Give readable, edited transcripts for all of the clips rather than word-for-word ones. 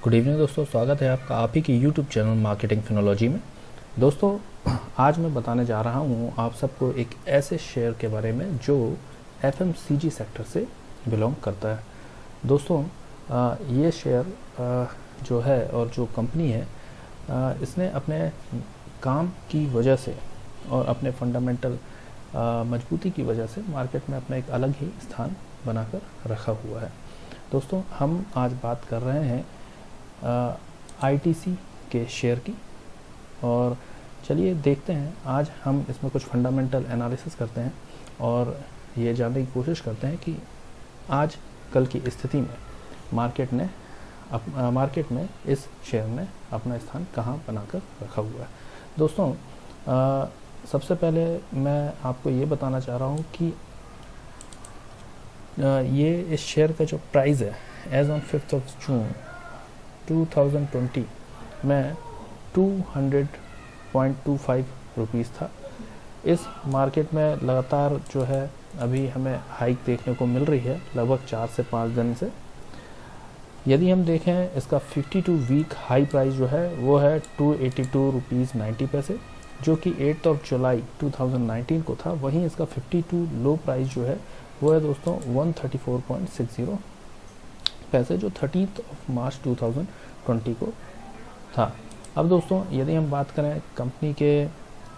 Good evening दोस्तों, स्वागत है आपका आप ही के यूट्यूब चैनल मार्केटिंग फिनोलॉजी में। दोस्तों, आज मैं बताने जा रहा हूँ आप सबको एक ऐसे शेयर के बारे में जो एफएमसीजी सेक्टर से बिलोंग करता है। दोस्तों, ये शेयर जो है और जो कंपनी है इसने अपने काम की वजह से और अपने फंडामेंटल मजबूती की वजह से मार्केट में अपना एक अलग ही स्थान बनाकर रखा हुआ है। दोस्तों, हम आज बात कर रहे हैं आईटीसी के शेयर की, और चलिए देखते हैं आज हम इसमें कुछ फंडामेंटल एनालिसिस करते हैं और ये जानने की कोशिश करते हैं कि आज कल की स्थिति में मार्केट में इस शेयर ने अपना स्थान कहाँ बनाकर रखा हुआ है। दोस्तों, सबसे पहले मैं आपको ये बताना चाह रहा हूँ कि ये इस शेयर का जो प्राइस है एज ऑन 5 जून 2020 में 200.25 रुपीज़ था। इस मार्केट में लगातार जो है अभी हमें हाइक देखने को मिल रही है लगभग 4 से 5 दिन से। यदि हम देखें इसका 52 वीक हाई प्राइस जो है वो है 282 रुपीज़ 90 पैसे, जो कि 8 जुलाई 2019 को था। वहीं इसका 52 लो प्राइस जो है वो है दोस्तों 134.60 पैसे, जो 30 मार्च 2020 को था। अब दोस्तों, यदि हम बात करें कंपनी के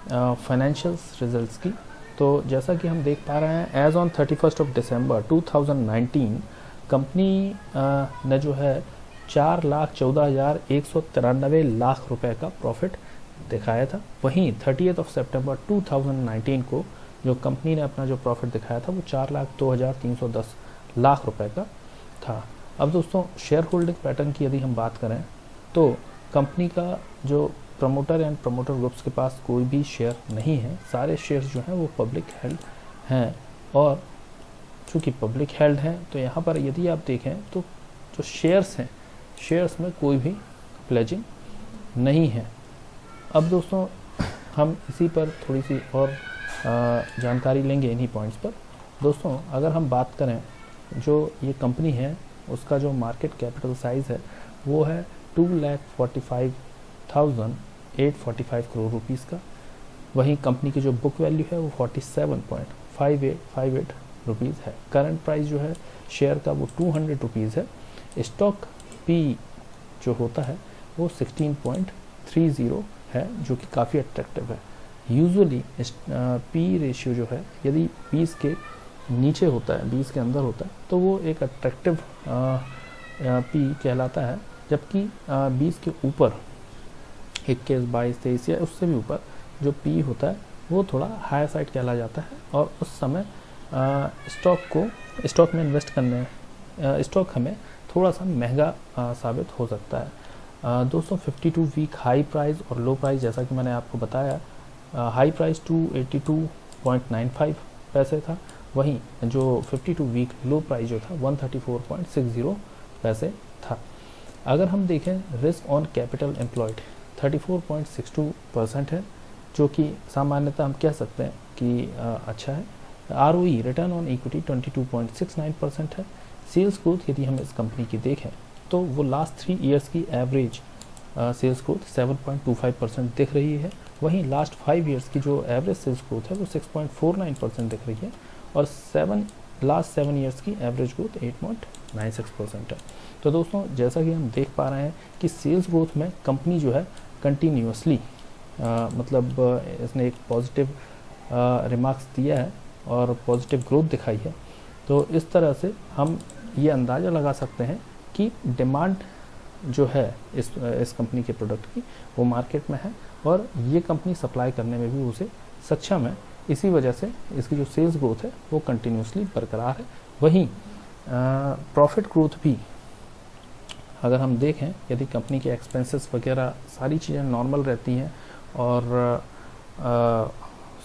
फाइनेंशियल्स रिजल्ट्स की, तो जैसा कि हम देख पा रहे हैं एज ऑन 31 दिसंबर 2019 कंपनी ने जो है 4,14,193 लाख रुपए का प्रॉफिट दिखाया था। वहीं 30 सितंबर 2019 को जो कंपनी ने अपना जो प्रॉफिट दिखाया था वो 4,02,310 लाख रुपए का था। अब दोस्तों, शेयर होल्डिंग पैटर्न की यदि हम बात करें तो कंपनी का जो प्रमोटर एंड प्रमोटर ग्रुप्स के पास कोई भी शेयर नहीं है। सारे शेयर्स जो हैं वो पब्लिक हेल्ड हैं, और चूँकि पब्लिक हेल्ड हैं तो यहाँ पर यदि आप देखें तो जो शेयर्स हैं, शेयर्स में कोई भी प्लेजिंग नहीं है। अब दोस्तों, हम इसी पर थोड़ी सी और जानकारी लेंगे इन्हीं पॉइंट्स पर। दोस्तों, अगर हम बात करें जो ये कंपनी है उसका जो मार्केट कैपिटल साइज़ है वो है 2,45,845 करोड़ रुपीज़ का। वहीं कंपनी की जो बुक वैल्यू है वो 47.5858 रुपीज़ है। करंट प्राइस जो है शेयर का वो 200 रुपीज़ है। स्टॉक पी जो होता है वो 16.30 है, जो कि काफ़ी अट्रैक्टिव है। यूजुअली पी रेशियो जो है यदि 20 के नीचे होता है, 20 के अंदर होता है, तो वो एक अट्रैक्टिव पी कहलाता है, जबकि 20 के ऊपर 21, 22, 23 या उससे भी ऊपर जो पी होता है वो थोड़ा हायर साइड कहला जाता है, और उस समय स्टॉक में इन्वेस्ट करने स्टॉक हमें थोड़ा सा महंगा साबित हो सकता है। दोस्तों, 52 वीक हाई प्राइस और लो प्राइस जैसा कि मैंने आपको बताया, हाई प्राइस 282.95 पैसे था, वहीं जो 52 वीक लो प्राइस जो था 134.60 पैसे था। अगर हम देखें रिस्क ऑन कैपिटल एम्प्लॉयड 34.62% है, जो कि सामान्यतः हम कह सकते हैं कि अच्छा है। ROE रिटर्न ऑन इक्विटी 22.69% है। सेल्स ग्रोथ यदि हम इस कंपनी की देखें तो वो लास्ट 3 ईयर्स की एवरेज सेल्स ग्रोथ 7.25% दिख रही है। वहीं लास्ट 5 ईयर्स की जो एवरेज सेल्स ग्रोथ है वो 6.49% दिख रही है, और लास्ट 7 ईयर्स की एवरेज ग्रोथ 8.96% है। तो दोस्तों, जैसा कि हम देख पा रहे हैं कि सेल्स ग्रोथ में कंपनी जो है कंटिन्यूसली मतलब इसने एक पॉजिटिव रिमार्क्स दिया है और पॉजिटिव ग्रोथ दिखाई है। तो इस तरह से हम ये अंदाज़ा लगा सकते हैं कि डिमांड जो है इस कंपनी के प्रोडक्ट की वो मार्केट में है, और ये कंपनी सप्लाई करने में भी उसे सक्षम है। इसी वजह से इसकी जो सेल्स ग्रोथ है वो कंटिन्यूसली बरकरार है। वहीं प्रॉफिट ग्रोथ भी अगर हम देखें, यदि कंपनी के एक्सपेंसेस वगैरह सारी चीज़ें नॉर्मल रहती हैं और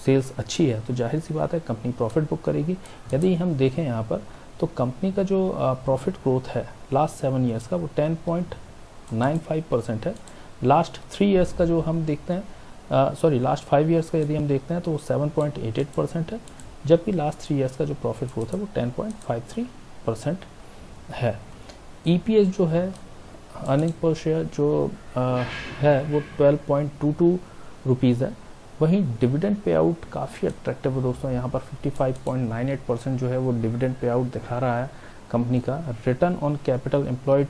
सेल्स अच्छी है, तो जाहिर सी बात है कंपनी प्रॉफिट बुक करेगी। यदि हम देखें यहाँ पर तो कंपनी का जो प्रॉफिट ग्रोथ है लास्ट 7 ईयर्स का वो 10.95% है। लास्ट 3 ईयर्स का जो हम देखते हैं लास्ट 5 ईयर्स का यदि हम देखते हैं तो वो 7.88% है, जबकि लास्ट 3 ईयर्स का जो प्रॉफिट ग्रोथ है वो 10.53% है। EPS जो है अर्निंग पर शेयर जो है वो 12.22 रुपीज़ है। वहीं डिविडेंड पे आउट काफ़ी अट्रैक्टिव है दोस्तों, यहाँ पर 55.98% जो है वो डिविडेंड पे आउट दिखा रहा है कंपनी का। रिटर्न ऑन कैपिटल एम्प्लॉयड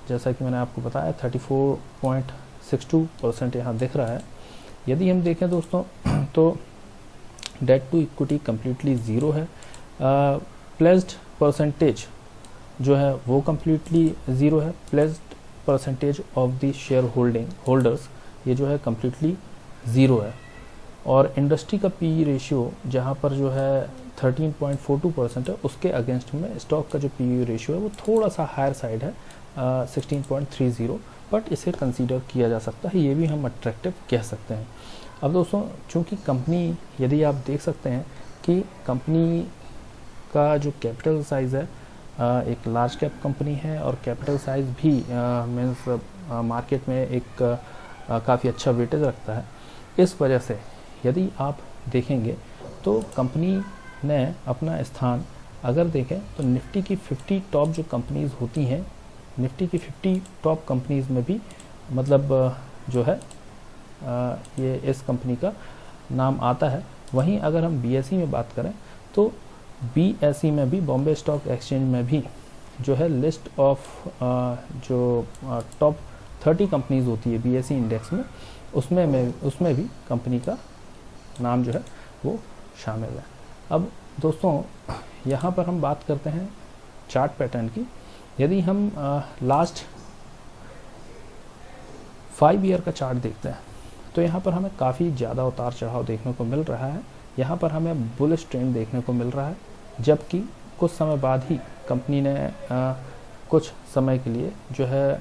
जैसा कि मैंने आपको बताया 34.62% यहाँ दिख रहा है। यदि हम देखें दोस्तों तो debt to equity completely zero है। प्लेस्ड परसेंटेज जो है वो कम्प्लीटली ज़ीरो है। Pledged percentage of the shareholders ये जो है कम्प्लीटली ज़ीरो है। और इंडस्ट्री का पी रेशियो जहाँ पर जो है 13.42% है, उसके अगेंस्ट में स्टॉक का जो पी रेशियो है वो थोड़ा सा हायर साइड है 16.30, बट इसे कंसीडर किया जा सकता है, ये भी हम अट्रैक्टिव कह सकते हैं। अब दोस्तों चूँकि कंपनी, यदि आप देख सकते हैं कि कंपनी का जो कैपिटल साइज़ है एक लार्ज कैप कंपनी है और कैपिटल साइज़ भी मीन्स मार्केट में एक काफ़ी अच्छा वेटेज रखता है। इस वजह से यदि आप देखेंगे तो कंपनी ने अपना स्थान अगर देखें तो निफ्टी की 50 टॉप जो कंपनीज़ होती हैं, निफ्टी की 50 टॉप कंपनीज़ में भी मतलब जो है ये इस कंपनी का नाम आता है। वहीं अगर हम बीएसई में बात करें तो बीएसई में भी, बॉम्बे स्टॉक एक्सचेंज में भी जो है लिस्ट ऑफ जो टॉप 30 कंपनीज़ होती है बीएसई इंडेक्स में, उसमें भी कंपनी का नाम जो है वो शामिल है। अब दोस्तों यहाँ पर हम बात करते हैं चार्ट पैटर्न की। यदि हम लास्ट 5 ईयर का चार्ट देखते हैं तो यहाँ पर हमें काफ़ी ज़्यादा उतार चढ़ाव देखने को मिल रहा है। यहाँ पर हमें बुलिश ट्रेंड देखने को मिल रहा है, जबकि कुछ समय बाद ही कंपनी ने कुछ समय के लिए जो है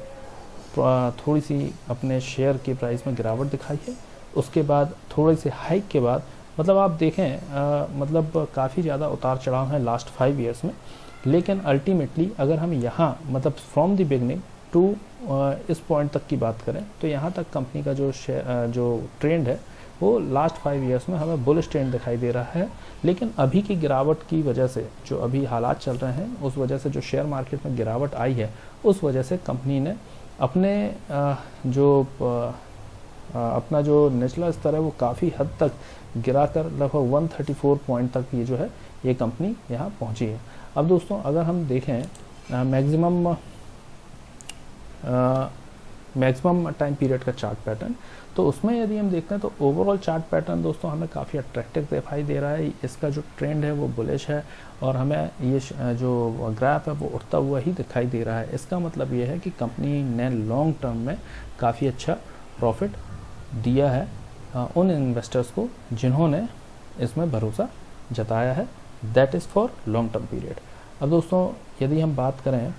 थोड़ी सी अपने शेयर के प्राइस में गिरावट दिखाई है। उसके बाद थोड़ी सी हाइक के बाद मतलब आप देखें मतलब काफ़ी ज़्यादा उतार चढ़ाव है लास्ट 5 ईयर्स में। लेकिन अल्टीमेटली अगर हम यहाँ मतलब फ्रॉम द बिगनिंग टू इस पॉइंट तक की बात करें तो यहाँ तक कंपनी का जो ट्रेंड है वो लास्ट 5 ईयर्स में हमें बुलिश ट्रेंड दिखाई दे रहा है। लेकिन अभी की गिरावट की वजह से, जो अभी हालात चल रहे हैं उस वजह से, जो शेयर मार्केट में गिरावट आई है उस वजह से कंपनी ने अपने अपना जो निचला स्तर है वो काफ़ी हद तक गिराकर लगभग 134 पॉइंट तक ये जो है ये कंपनी यहाँ पहुँची है। अब दोस्तों अगर हम देखें मैक्सिमम टाइम पीरियड का चार्ट पैटर्न, तो उसमें यदि हम देखते हैं तो ओवरऑल चार्ट पैटर्न दोस्तों हमें काफ़ी अट्रैक्टिव दिखाई दे रहा है। इसका जो ट्रेंड है वो बुलिश है और हमें ये जो ग्राफ है वो उठता हुआ ही दिखाई दे रहा है। इसका मतलब ये है कि कंपनी ने लॉन्ग टर्म में काफ़ी अच्छा प्रॉफिट दिया है उन इन्वेस्टर्स को जिन्होंने इसमें भरोसा जताया है, that is for long term period. अब दोस्तों यदि हम बात करें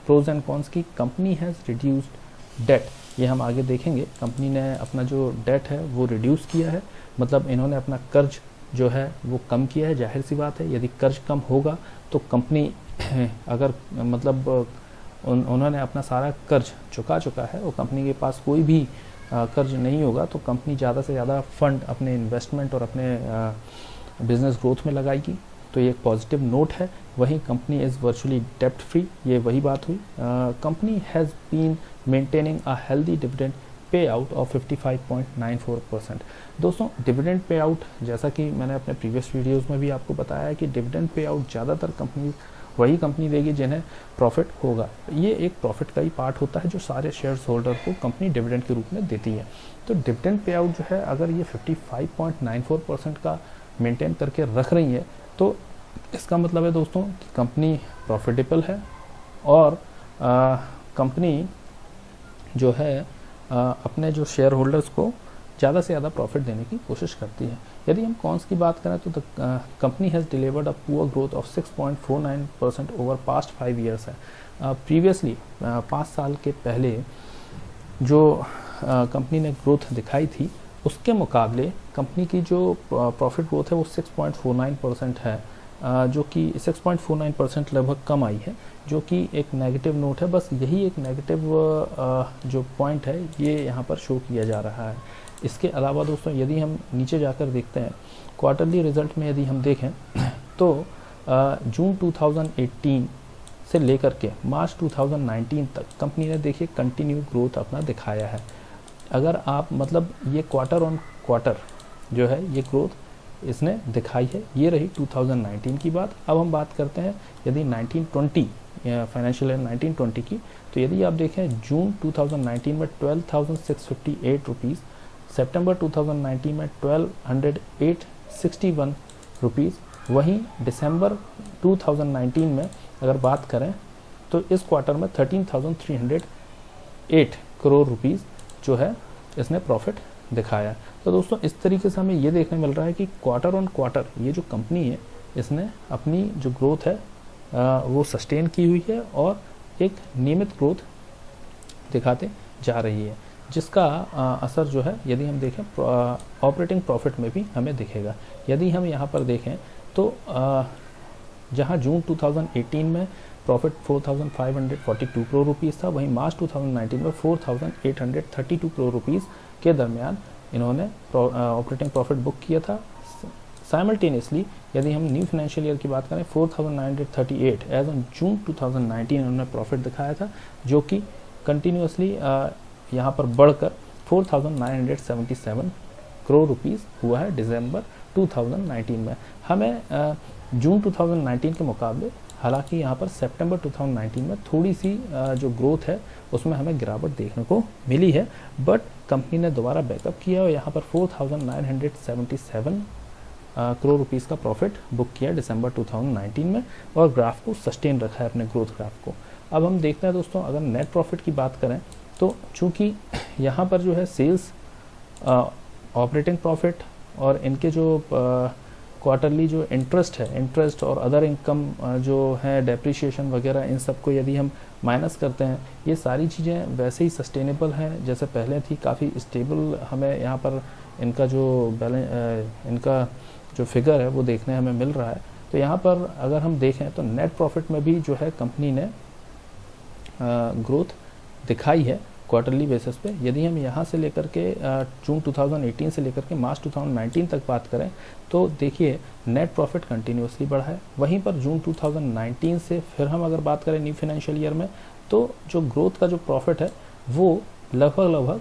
प्रोज एंड कॉन्स की, कंपनी हैज़ रिड्यूस्ड डेट, ये हम आगे देखेंगे। कंपनी ने अपना जो डेट है वो रिड्यूस किया है, मतलब इन्होंने अपना कर्ज जो है वो कम किया है। जाहिर सी बात है यदि कर्ज कम होगा तो कंपनी अगर मतलब उन्होंने अपना सारा कर्ज चुका है और कंपनी के पास कोई भी कर्ज नहीं होगा तो कंपनी ज़्यादा से ज़्यादा फंड अपने इन्वेस्टमेंट और अपने बिजनेस ग्रोथ में लगाएगी, तो ये एक पॉजिटिव नोट है। वहीं कंपनी इज़ वर्चुअली डेप्ट फ्री, ये वही बात हुई। Company has been maintaining a healthy dividend payout of 55.94%। दोस्तों डिविडेंड पे आउट, जैसा कि मैंने अपने प्रीवियस वीडियोस में भी आपको बताया है कि डिविडेंड पे आउट ज़्यादातर वही कंपनी देगी जिन्हें प्रॉफिट होगा। ये एक प्रॉफिट का ही पार्ट होता है जो सारे शेयर होल्डर को कंपनी डिविडेंड के रूप में देती है। तो डिविडेंड पे आउट जो है अगर ये 55.94% का मेंटेन करके रख रही है तो इसका मतलब है दोस्तों कि कंपनी प्रॉफिटेबल है और कंपनी जो है अपने जो शेयर होल्डर्स को ज़्यादा से ज़्यादा प्रॉफिट देने की कोशिश करती है। यदि हम कॉन्स की बात करें तो company has delivered a poor growth of 6.49% over past 5 years है। प्रीवियसली 5 साल के पहले जो कंपनी ने ग्रोथ दिखाई थी उसके मुकाबले कंपनी की जो प्रॉफिट ग्रोथ है वो 6.49% है, जो कि 6.49% लगभग कम आई है, जो कि एक नेगेटिव नोट है। बस यही एक नेगेटिव जो पॉइंट है ये यहाँ पर शो किया जा रहा है। इसके अलावा दोस्तों यदि हम नीचे जाकर देखते हैं क्वार्टरली रिजल्ट में, यदि हम देखें तो जून 2018 से लेकर के मार्च 2019 तक कंपनी ने देखिए कंटिन्यू ग्रोथ अपना दिखाया है। अगर आप मतलब ये क्वार्टर ऑन क्वार्टर जो है ये ग्रोथ इसने दिखाई है। ये रही 2019 की बात। अब हम बात करते हैं यदि 1920 फाइनेंशियल ईयर 1920 की, तो यदि आप देखें जून 2019 में 12,658 रुपीज़, सितंबर 2019 में 12,861 रुपीज़, वहीं दिसंबर 2019 में अगर बात करें तो इस क्वार्टर में 13,308 करोड़ रुपीज़ जो है इसने प्रॉफिट दिखाया। तो दोस्तों इस तरीके से हमें ये देखने मिल रहा है कि क्वार्टर ऑन क्वार्टर ये जो कंपनी है इसने अपनी जो ग्रोथ है वो सस्टेन की हुई है और एक नियमित ग्रोथ दिखाते जा रही है, जिसका असर जो है यदि हम देखें ऑपरेटिंग प्रॉफिट में भी हमें दिखेगा। यदि हम यहाँ पर देखें तो जहाँ जून 2018 में प्रॉफिट 4,542 करोड़ रुपीज़ था, वहीं मार्च 2019 में 4,832 करोड़ रुपीज़ के दरमियान इन्होंने ऑपरेटिंग प्रॉफिट बुक किया था। साइमल्टेनियसली यदि हम न्यू फाइनेंशियल ईयर की बात करें 4,938 एज ऑन जून 2019 इन्होंने प्रॉफिट दिखाया था, जो कि कंटिन्यूसली यहाँ पर बढ़कर 4,977 करोड़ रुपीज़ हुआ है दिसंबर 2019 में। हमें जून 2019 के मुकाबले हालांकि यहाँ पर सितंबर 2019 में थोड़ी सी जो ग्रोथ है उसमें हमें गिरावट देखने को मिली है, बट कंपनी ने दोबारा बैकअप किया और यहाँ पर 4,977 करोड़ रुपीज़ का प्रॉफिट बुक किया दिसंबर 2019 में और ग्राफ को सस्टेन रखा है अपने ग्रोथ ग्राफ को। अब हम देखते हैं दोस्तों अगर नेट प्रॉफिट की बात करें तो चूँकि यहाँ पर जो है सेल्स, ऑपरेटिंग प्रॉफिट और इनके जो क्वार्टरली जो इंटरेस्ट है, इंटरेस्ट और अदर इनकम जो है डेप्रिसिएशन वगैरह, इन सब को यदि हम माइनस करते हैं, ये सारी चीज़ें वैसे ही सस्टेनेबल हैं जैसे पहले थी, काफ़ी स्टेबल हमें यहाँ पर इनका जो इनका जो फिगर है वो देखने हमें मिल रहा है। तो यहाँ पर अगर हम देखें तो नेट प्रॉफिट में भी जो है कंपनी ने ग्रोथ दिखाई है क्वार्टरली बेसिस पे। यदि हम यहाँ से लेकर के जून 2018 से लेकर के मार्च 2019 तक बात करें तो देखिए नेट प्रॉफिट कंटिन्यूसली बढ़ा है। वहीं पर जून 2019 से फिर हम अगर बात करें न्यू फाइनेंशियल ईयर में तो जो ग्रोथ का जो प्रॉफिट है वो लगभग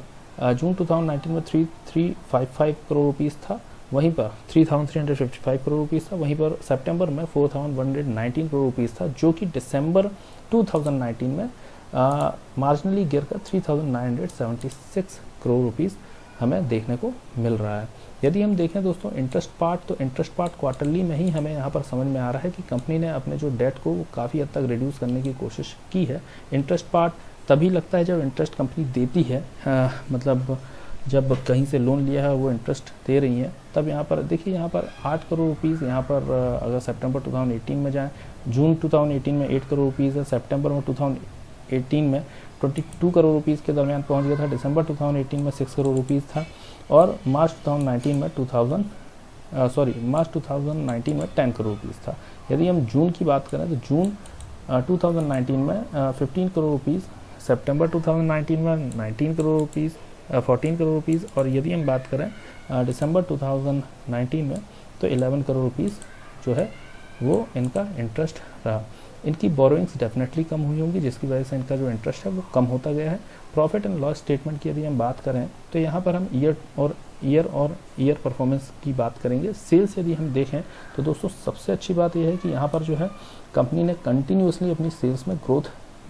जून 2019 में 3,355 करोड़ रुपीज़ था, वहीं पर 3,355 करोड़ रुपीज़ था, वहीं पर सितंबर में 4,119 करोड़ रुपीज़ था, जो कि दिसंबर 2019 में मार्जिनली गिर कर 3,976 करोड़ रुपीज़ हमें देखने को मिल रहा है। यदि हम देखें दोस्तों इंटरेस्ट पार्ट, तो इंटरेस्ट पार्ट क्वार्टरली में ही हमें यहाँ पर समझ में आ रहा है कि कंपनी ने अपने जो डेट को काफ़ी हद तक रिड्यूस करने की कोशिश की है। इंटरेस्ट पार्ट तभी लगता है जब इंटरेस्ट कंपनी देती है, मतलब जब कहीं से लोन लिया है वो इंटरेस्ट दे रही है, तब यहाँ पर देखिए यहाँ पर 8 करोड़ रुपीज़ यहाँ पर अगर सितंबर 2018 में जाएँ, जून 2018 में 8 करोड़ रुपीज़ है, सितंबर में 2018 में 22 करोड़ रुपीज़ के दरमियान पहुँच गया था, दिसंबर 2018 में 6 करोड़ रुपीज़ था और मार्च 2019 में 10 करोड़ रुपीज़ था। यदि हम जून की बात करें तो जून 2019 में 15 करोड़ रुपीज़, सितंबर 2019 में 19 करोड़ रुपीज़, 14 करोड़ रुपीज़ और यदि हम बात करें दिसंबर 2019 में तो 11 करोड़ रुपीज़ जो है वो इनका इंटरेस्ट रहा। इनकी बोरोइंग्स डेफिनेटली कम हुई होंगी, जिसकी वजह से इनका जो इंटरेस्ट है वो कम होता गया है। प्रॉफिट एंड लॉस स्टेटमेंट की यदि हम बात करें तो यहाँ पर हम ईयर परफॉर्मेंस की बात करेंगे। सेल्स यदि हम देखें तो दोस्तों सबसे अच्छी बात यह है कि यहाँ पर जो है कंपनी ने कंटिन्यूसली अपनी सेल्स में ग्रोथ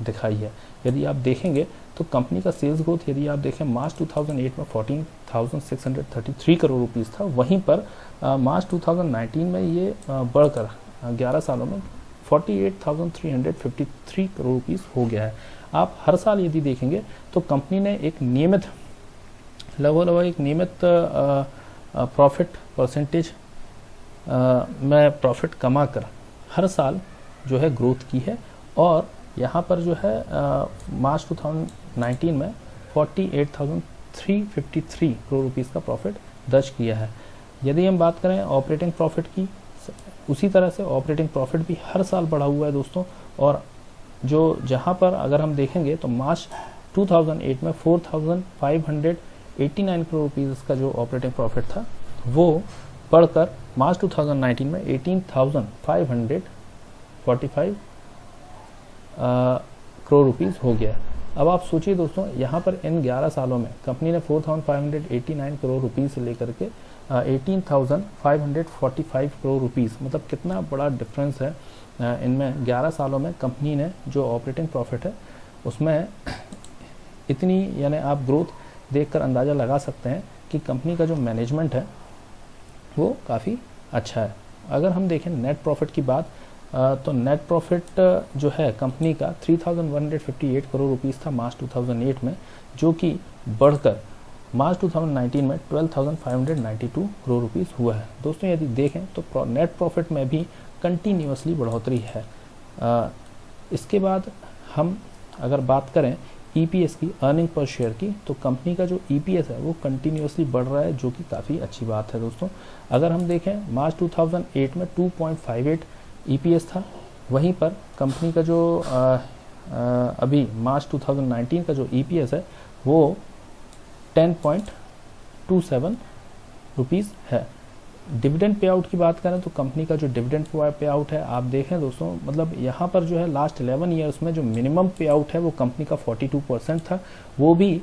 दिखाई है। यदि आप देखेंगे तो कंपनी का सेल्स ग्रोथ यदि आप देखें मार्च 2008 में 14,633 करोड़ रुपीज़ था, वहीं पर मार्च 2019 में ये बढ़कर 11 सालों में 48,353 करोड़ रुपीज़ हो गया है। आप हर साल यदि देखेंगे तो कंपनी ने एक नियमित लगभग एक नियमित प्रॉफिट परसेंटेज में प्रॉफिट कमा कर हर साल जो है ग्रोथ की है और यहाँ पर जो है मार्च 2019 में 48,353 करोड़ रुपीज़ का प्रॉफिट दर्ज किया है। यदि हम बात करें ऑपरेटिंग प्रॉफिट की, उसी तरह से ऑपरेटिंग प्रॉफिट भी हर साल बढ़ा हुआ है दोस्तों, और जो जहाँ पर अगर हम देखेंगे तो मार्च 2008 में 4,589 करोड़ रुपीज़ का जो ऑपरेटिंग प्रॉफिट था वो बढ़कर मार्च 2019 में 18,545 करोड़ रुपीस हो गया। अब आप सोचिए दोस्तों, यहाँ पर इन 11 सालों में कंपनी ने 4,589 करोड़ रुपीस से लेकर के 18,545 करोड़ रुपीस, मतलब कितना बड़ा डिफरेंस है इनमें। 11 सालों में कंपनी ने जो ऑपरेटिंग प्रॉफिट है उसमें इतनी, यानी आप ग्रोथ देखकर अंदाज़ा लगा सकते हैं कि कंपनी का जो मैनेजमेंट है वो काफ़ी अच्छा है। अगर हम देखें नेट प्रॉफिट की बात, तो नेट प्रॉफिट जो है कंपनी का 3,158 करोड़ रुपीस था मार्च 2008 में, जो कि बढ़कर मार्च 2019 में 12,592 करोड़ रुपीस हुआ है। दोस्तों यदि देखें तो नेट प्रॉफिट में भी कंटिन्यूसली बढ़ोतरी है। इसके बाद हम अगर बात करें ईपीएस की, अर्निंग पर शेयर की, तो कंपनी का जो ईपीएस है वो कंटिन्यूसली बढ़ रहा है, जो कि काफ़ी अच्छी बात है दोस्तों। अगर हम देखें मार्च 2008 में 2.58 ईपीएस था, वहीं पर कंपनी का जो अभी मार्च 2019 का जो ईपीएस है वो 10.27 रुपीस है। डिविडेंड पे आउट की बात करें तो कंपनी का जो डिविडेंड पे आउट है, आप देखें दोस्तों, मतलब यहाँ पर जो है लास्ट 11 ईयर्स में जो मिनिमम पे आउट है वो कंपनी का 42% था, वो भी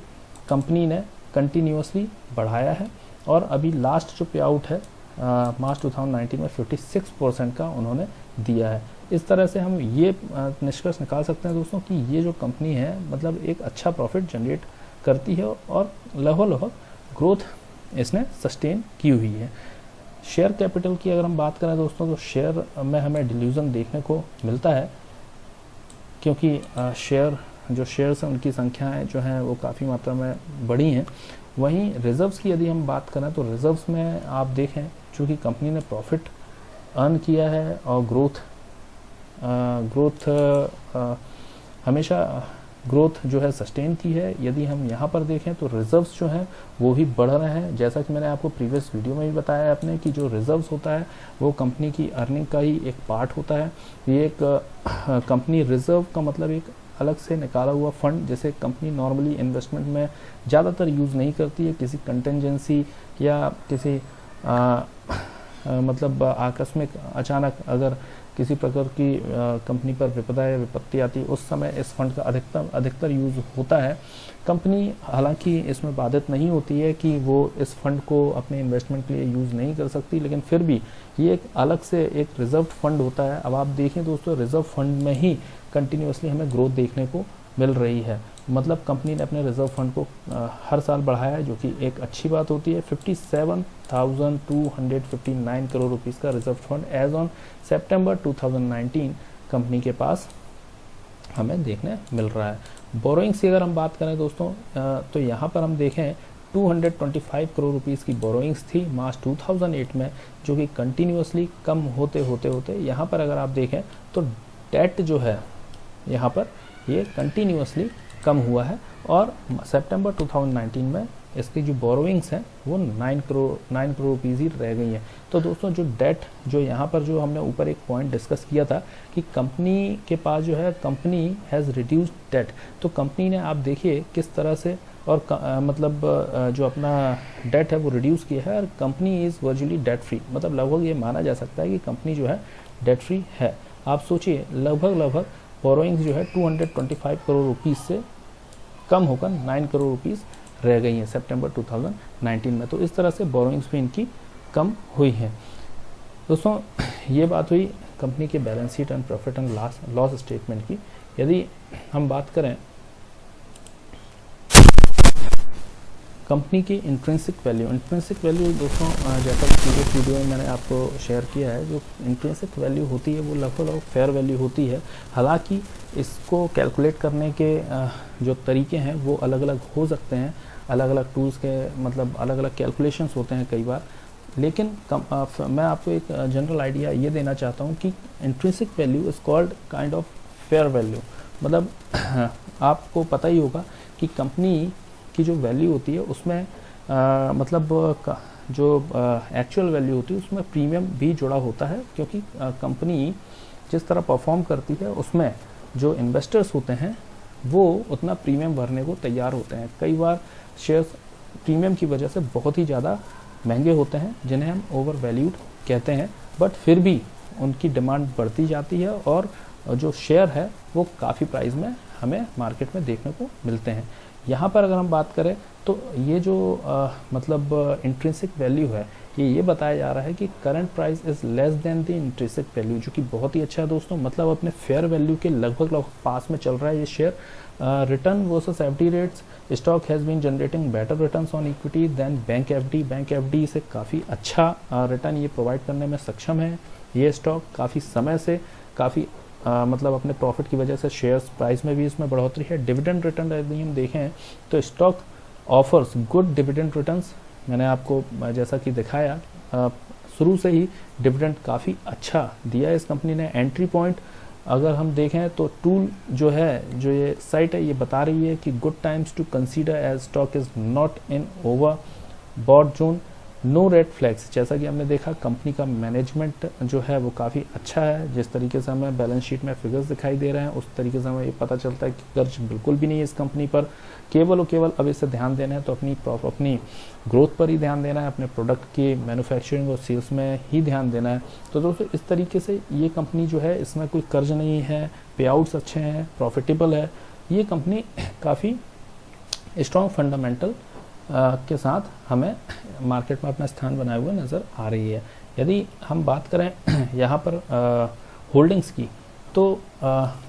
कंपनी ने कंटिन्यूसली बढ़ाया है। और अभी लास्ट जो पे आउट है मार्च 2019 में 56% का उन्होंने दिया है। इस तरह से हम ये निष्कर्ष निकाल सकते हैं दोस्तों कि ये जो कंपनी है मतलब एक अच्छा प्रॉफिट जनरेट करती है और लगभग ग्रोथ इसने सस्टेन की हुई है। शेयर कैपिटल की अगर हम बात करें दोस्तों, तो शेयर में हमें डिल्यूजन देखने को मिलता है, क्योंकि जो शेयर्स हैं उनकी संख्याएं जो हैं वो काफ़ी मात्रा में बढ़ी हैं। वहीं रिजर्व्स की यदि हम बात करें तो रिजर्व्स में आप देखें चूँकि कंपनी ने प्रॉफिट अर्न किया है और ग्रोथ हमेशा ग्रोथ जो है सस्टेन की है। यदि हम यहाँ पर देखें तो रिजर्व्स जो हैं वो भी बढ़ रहे हैं। जैसा कि मैंने आपको प्रीवियस वीडियो में भी बताया आपने कि जो रिजर्व्स होता है वो कंपनी की अर्निंग का ही एक पार्ट होता है। ये एक कंपनी रिजर्व का मतलब एक अलग से निकाला हुआ फंड, जैसे कंपनी नॉर्मली इन्वेस्टमेंट में ज़्यादातर यूज़ नहीं करती है, किसी कंटेंजेंसी या किसी मतलब आकस्मिक अचानक अगर किसी प्रकार की कंपनी पर विपदा या विपत्ति आती है, उस समय इस फंड का अधिकतर यूज़ होता है। कंपनी हालांकि इसमें बाधित नहीं होती है कि वो इस फंड को अपने इन्वेस्टमेंट के लिए यूज़ नहीं कर सकती, लेकिन फिर भी ये एक अलग से एक रिजर्व फंड होता है। अब आप देखें दोस्तों, रिजर्व फंड में ही कंटिन्यूसली हमें ग्रोथ देखने को मिल रही है। मतलब कंपनी ने अपने रिजर्व फंड को हर साल बढ़ाया है, जो कि एक अच्छी बात होती है। 57,259 करोड़ रुपीस का reserve fund as on September 2019 company के पास हमें देखने मिल रहा है। बोरोइंग्स की अगर हम बात करें दोस्तों, तो यहाँ पर हम देखें 225 करोड़ रुपीस की बोरोइंग्स थी मार्च 2008 में, जो कि कंटिन्यूसली कम होते यहाँ पर अगर आप देखें तो डेट जो है यहाँ पर ये कंटिन्यूसली कम हुआ है और सितंबर 2019 में इसकी जो बोरोइंग्स हैं वो 9 करोड़ रुपीज़ ही रह गई हैं। तो दोस्तों जो डेट जो यहाँ पर जो हमने ऊपर एक पॉइंट डिस्कस किया था कि कंपनी के पास जो है कंपनी हैज़ रिड्यूस्ड डेट, तो कंपनी ने आप देखिए किस तरह से और मतलब जो अपना डेट है वो रिड्यूस किया है और company is virtually debt free. मतलब लगभग ये माना जा सकता है कि कंपनी जो है डेट फ्री है। आप सोचिए लगभग बोरोइंग्स जो है 225 करोड़ रुपीस से कम होकर 9 करोड़ रुपीस रह गई हैं सितंबर 2019 में। तो इस तरह से बोरोइंग्स भी इनकी कम हुई हैं। दोस्तों ये बात हुई कंपनी के balance sheet and profit and loss statement की। यदि हम बात करें कंपनी की इंट्रिंसिक वैल्यू दोस्तों, जैसा कि प्रीवियस वीडियो में मैंने आपको शेयर किया है, जो इंट्रिंसिक वैल्यू होती है वो लगभग फेयर वैल्यू होती है। हालांकि इसको कैलकुलेट करने के जो तरीके हैं वो अलग अलग हो सकते हैं, अलग अलग टूल्स के मतलब अलग अलग कैलकुलेशंस होते हैं कई बार, लेकिन मैं आपको एक जनरल आइडिया ये देना चाहता हूँ कि intrinsic value is called kind of fair value. मतलब आपको पता ही होगा कि कंपनी की जो वैल्यू होती है उसमें मतलब जो एक्चुअल वैल्यू होती है उसमें प्रीमियम भी जुड़ा होता है, क्योंकि कंपनी जिस तरह परफॉर्म करती है उसमें जो इन्वेस्टर्स होते हैं वो उतना प्रीमियम भरने को तैयार होते हैं। कई बार शेयर्स प्रीमियम की वजह से बहुत ही ज़्यादा महंगे होते हैं, जिन्हें हम ओवर वैल्यूड कहते हैं, बट फिर भी उनकी डिमांड बढ़ती जाती है और जो शेयर है वो काफ़ी प्राइस में हमें मार्केट में देखने को मिलते हैं। यहाँ पर अगर हम बात करें तो ये जो मतलब इंट्रिंसिक वैल्यू है, ये बताया जा रहा है कि current price is less than the intrinsic value, जो कि बहुत ही अच्छा है दोस्तों। मतलब अपने फेयर वैल्यू के लगभग पास में चल रहा है ये share. Return versus FD rates, stock has been generating better returns on equity than bank FD. Bank FD से काफ़ी अच्छा रिटर्न ये प्रोवाइड करने में सक्षम है। ये स्टॉक काफ़ी समय से काफ़ी मतलब अपने प्रॉफिट की वजह से शेयर्स प्राइस में भी इसमें बढ़ोतरी है। डिविडेंड रिटर्न यदि हम देखें तो stock offers good dividend returns. मैंने आपको जैसा कि दिखाया शुरू से ही डिविडेंड काफ़ी अच्छा दिया है इस कंपनी ने। एंट्री पॉइंट अगर हम देखें तो टूल जो है, जो ये साइट है, ये बता रही है कि good times to consider as stock is not in overbought zone, no red flags. जैसा कि हमने देखा कंपनी का मैनेजमेंट जो है वो काफ़ी अच्छा है। जिस तरीके से हमें बैलेंस शीट में फिगर्स दिखाई दे रहे हैं उस तरीके से हमें ये पता चलता है कि कर्ज बिल्कुल भी नहीं है इस कंपनी पर। केवल और केवल अब इसे ध्यान देना है तो अपनी ग्रोथ पर ही ध्यान देना है, अपने प्रोडक्ट की मैन्युफैक्चरिंग और सेल्स में ही ध्यान देना है। तो दोस्तों इस तरीके से ये कंपनी जो है, इसमें कोई कर्ज नहीं है, पे आउट्स अच्छे हैं, प्रॉफिटेबल है। ये कंपनी काफ़ी स्ट्रॉन्ग फंडामेंटल के साथ हमें मार्केट में अपना स्थान बनाए हुए नज़र आ रही है। यदि हम बात करें यहाँ पर होल्डिंग्स की, तो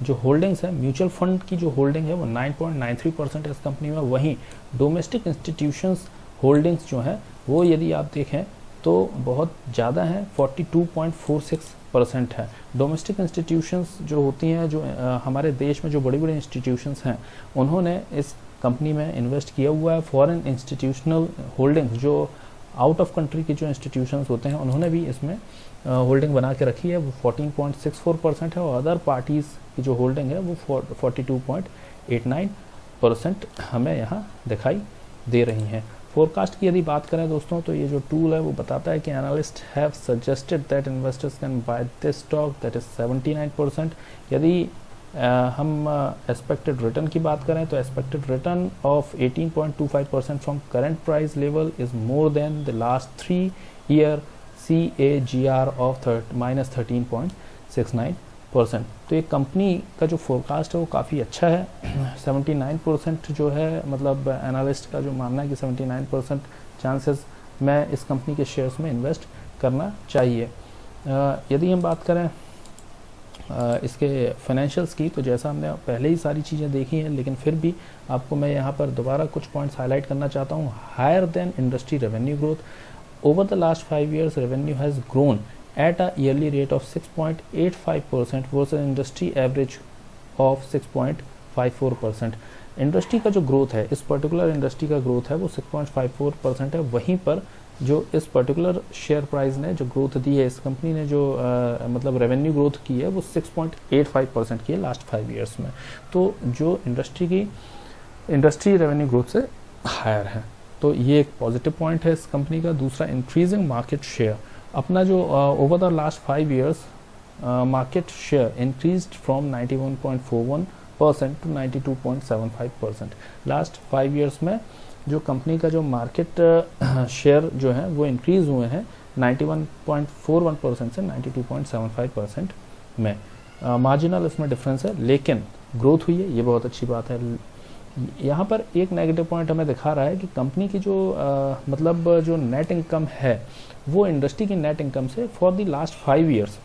जो होल्डिंग्स है, म्यूचुअल फंड की जो होल्डिंग है वो 9.93% है इस कंपनी में। वहीं डोमेस्टिक इंस्टीट्यूशंस होल्डिंग्स जो हैं वो यदि आप देखें तो बहुत ज़्यादा है, 42.46% है। डोमेस्टिक इंस्टीट्यूशंस जो होती हैं, जो हमारे देश में जो बड़ी बड़ी इंस्टीट्यूशंस हैं, उन्होंने इस कंपनी में इन्वेस्ट किया हुआ है। फॉरेन इंस्टीट्यूशनल होल्डिंग्स, जो आउट ऑफ कंट्री के जो इंस्टीट्यूशंस होते हैं, उन्होंने भी इसमें होल्डिंग बना के रखी है, वो 14.64% है। और अदर पार्टीज़ की जो होल्डिंग है वो 42.89% हमें यहाँ दिखाई दे रही हैं। फोरकास्ट की यदि बात करें दोस्तों, तो ये जो टूल है वो बताता है कि analyst have suggested that investors can by this stock that is 79%। यदि हम एक्सपेक्टेड रिटर्न की बात करें तो expected return of 18.25% from current price level is more than the last 3 year CAGR of -13.69%। तो ये कंपनी का जो फोरकास्ट है वो काफ़ी अच्छा है। 79% जो है, मतलब एनालिस्ट का जो मानना है कि 79% चांसेस में इस कंपनी के शेयर्स में इन्वेस्ट करना चाहिए। यदि हम बात करें इसके फाइनेंशियल्स की, तो जैसा हमने पहले ही सारी चीज़ें देखी हैं, लेकिन फिर भी आपको मैं यहाँ पर दोबारा कुछ पॉइंट्स हाईलाइट करना चाहता हूँ। Higher than industry revenue growth, over the last 5 years revenue has grown at a yearly rate of 6.85% versus industry average of 6.54%। Industry का जो ग्रोथ है, इस पर्टिकुलर इंडस्ट्री का ग्रोथ है वो 6.54% है। वहीं पर जो इस पर्टिकुलर शेयर प्राइस ने जो ग्रोथ दी है, इस कंपनी ने जो मतलब रेवेन्यू ग्रोथ की है वो 6.85% की है लास्ट 5 ईयर्स में। तो जो इंडस्ट्री रेवेन्यू ग्रोथ से हायर है, तो ये एक पॉजिटिव पॉइंट है इस कंपनी का। दूसरा, इंक्रीजिंग मार्केट शेयर। अपना जो over the last 5 years market share increased from 91.41% to 92.75%। Last 5 years में जो कंपनी का जो मार्केट शेयर जो है वो इंक्रीज हुए हैं 91.41% से 92.75% में। मार्जिनल इसमें डिफरेंस है, लेकिन ग्रोथ हुई है, ये बहुत अच्छी बात है। यहाँ पर एक नेगेटिव पॉइंट हमें दिखा रहा है कि कंपनी की जो मतलब जो नेट इनकम है वो इंडस्ट्री की नेट इनकम से फॉर द लास्ट 5 ईयर्स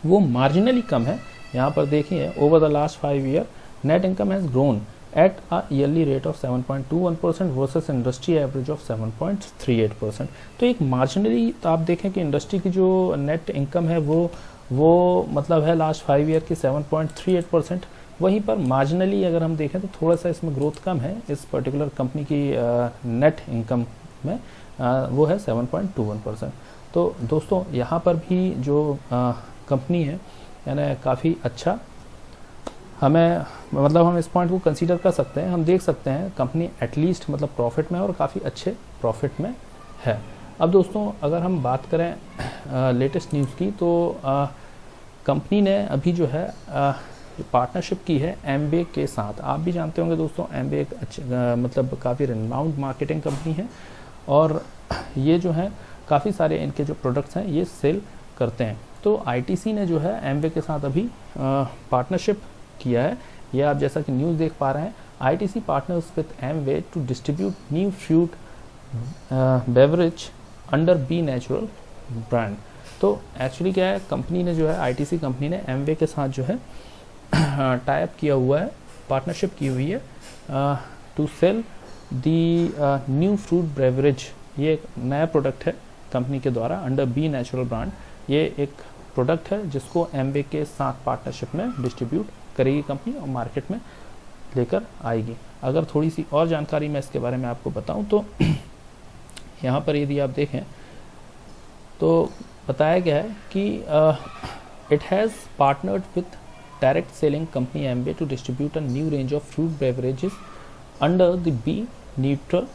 वो मार्जिनली कम है। यहाँ पर देखिए, over the last 5 year net income has grown at a yearly rate of 7.21% versus industry average of 7.38%। तो एक मार्जिनली, तो आप देखें कि इंडस्ट्री की जो नेट इनकम है वो मतलब है लास्ट 5 ईयर की 7.38%। वहीं पर मार्जिनली अगर हम देखें तो थोड़ा सा इसमें ग्रोथ कम है इस पर्टिकुलर कंपनी की नेट इनकम में, वो है 7.21%। तो दोस्तों यहाँ पर भी जो कंपनी है यानी काफ़ी अच्छा हमें, मतलब हम इस पॉइंट को कंसीडर कर सकते हैं। हम देख सकते हैं कंपनी एटलीस्ट मतलब प्रॉफिट में और काफ़ी अच्छे प्रॉफिट में है। अब दोस्तों अगर हम बात करें लेटेस्ट न्यूज़ की, तो कंपनी ने अभी जो है पार्टनरशिप की है एमबे के साथ। आप भी जानते होंगे दोस्तों, एमबे एक मतलब काफ़ी रिनाउंड मार्केटिंग कंपनी है और ये जो है काफ़ी सारे इनके जो प्रोडक्ट्स हैं ये सेल करते हैं। तो आईटीसी ने जो है एमवे के साथ अभी पार्टनरशिप किया है। ये आप जैसा कि न्यूज़ देख पा रहे हैं, ITC partners with Amway to distribute new fruit beverage under B Natural brand. तो एक्चुअली क्या है, कंपनी ने जो है, आईटीसी कंपनी ने एमवे के साथ जो है टाई अप किया हुआ है, पार्टनरशिप की हुई है to sell the new fruit beverage. ये एक नया प्रोडक्ट है कंपनी के द्वारा अंडर बी नेचुरल ब्रांड। ये एक प्रोडक्ट है जिसको एमवे के साथ पार्टनरशिप में डिस्ट्रीब्यूट करेगी कंपनी और मार्केट में लेकर आएगी। अगर थोड़ी सी और जानकारी मैं इसके बारे में आपको बताऊं तो यहाँ पर यदि आप देखें तो बताया गया है कि it has partnered with direct selling company Amway to distribute a new range of fruit beverages under the B Neutral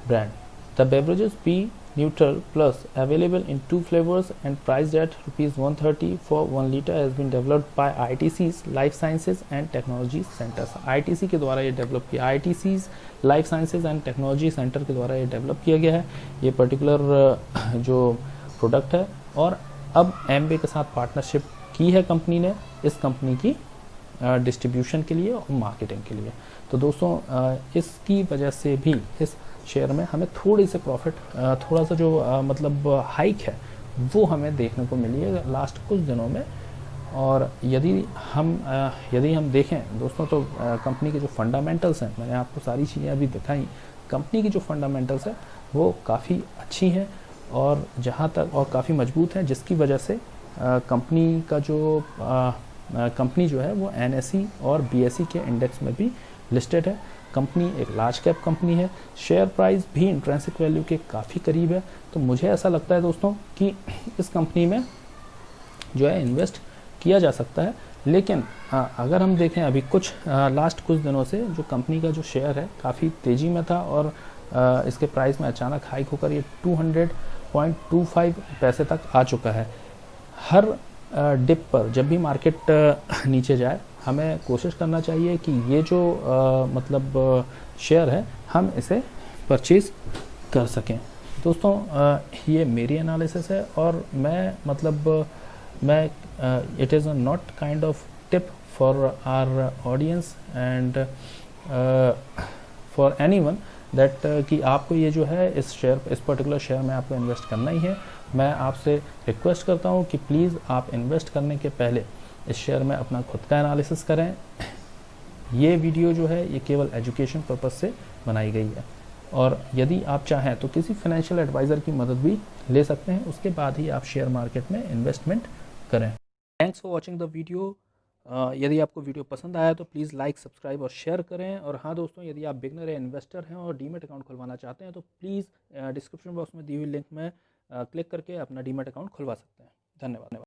brand. The beverages B Neutral Plus, available in 2 flavors and priced at ₹130 for 1 liter, has been developed by ITC's Life Sciences and Technology Centers। ITC के द्वारा ये develop किया, ITC's Life Sciences and Technology Center के द्वारा ये develop किया गया है ये पर्टिकुलर जो प्रोडक्ट है। और अब एमवे के साथ पार्टनरशिप की है कंपनी ने इस कंपनी की डिस्ट्रीब्यूशन के लिए और मार्केटिंग के लिए। तो दोस्तों इसकी वजह से भी इस शेयर में हमें थोड़ी से प्रॉफिट, थोड़ा सा जो मतलब हाइक है वो हमें देखने को मिली है लास्ट कुछ दिनों में। और यदि हम देखें दोस्तों तो कंपनी के जो फंडामेंटल्स हैं, मैंने आपको सारी चीज़ें अभी दिखाई, कंपनी की जो फंडामेंटल्स है वो काफ़ी अच्छी हैं और जहाँ तक और काफ़ी मजबूत हैं, जिसकी वजह से कंपनी का जो कंपनी जो है वो एनएसई और बीएसई के इंडेक्स में भी लिस्टेड है। कंपनी एक लार्ज कैप कंपनी है, शेयर प्राइस भी इंट्रिंसिक वैल्यू के काफ़ी करीब है। तो मुझे ऐसा लगता है दोस्तों कि इस कंपनी में जो है इन्वेस्ट किया जा सकता है। लेकिन अगर हम देखें अभी लास्ट कुछ दिनों से जो कंपनी का जो शेयर है काफ़ी तेज़ी में था और इसके प्राइस में अचानक हाइक होकर ये 200.25 पैसे तक आ चुका है। हर डिप पर जब भी मार्केट नीचे जाए हमें कोशिश करना चाहिए कि ये जो मतलब शेयर है हम इसे परचेज़ कर सकें। दोस्तों ये मेरी एनालिसिस है और मैं it is not kind of tip for our audience and for anyone that कि आपको ये जो है इस पर्टिकुलर शेयर में आपको इन्वेस्ट करना ही है। मैं आपसे रिक्वेस्ट करता हूँ कि प्लीज़ आप इन्वेस्ट करने के पहले इस शेयर में अपना खुद का एनालिसिस करें। ये वीडियो जो है ये केवल एजुकेशन पर्पस से बनाई गई है और यदि आप चाहें तो किसी फाइनेंशियल एडवाइज़र की मदद भी ले सकते हैं, उसके बाद ही आप शेयर मार्केट में इन्वेस्टमेंट करें। Thanks for watching the video. यदि आपको वीडियो पसंद आया तो प्लीज़ लाइक, सब्सक्राइब और शेयर करें। और हाँ दोस्तों, यदि आप बिगनर या इन्वेस्टर हैं और डीमैट अकाउंट खुलवाना चाहते हैं तो प्लीज़ डिस्क्रिप्शन बॉक्स में दी हुई लिंक में क्लिक करके अपना डीमैट अकाउंट खुलवा सकते हैं। धन्यवाद।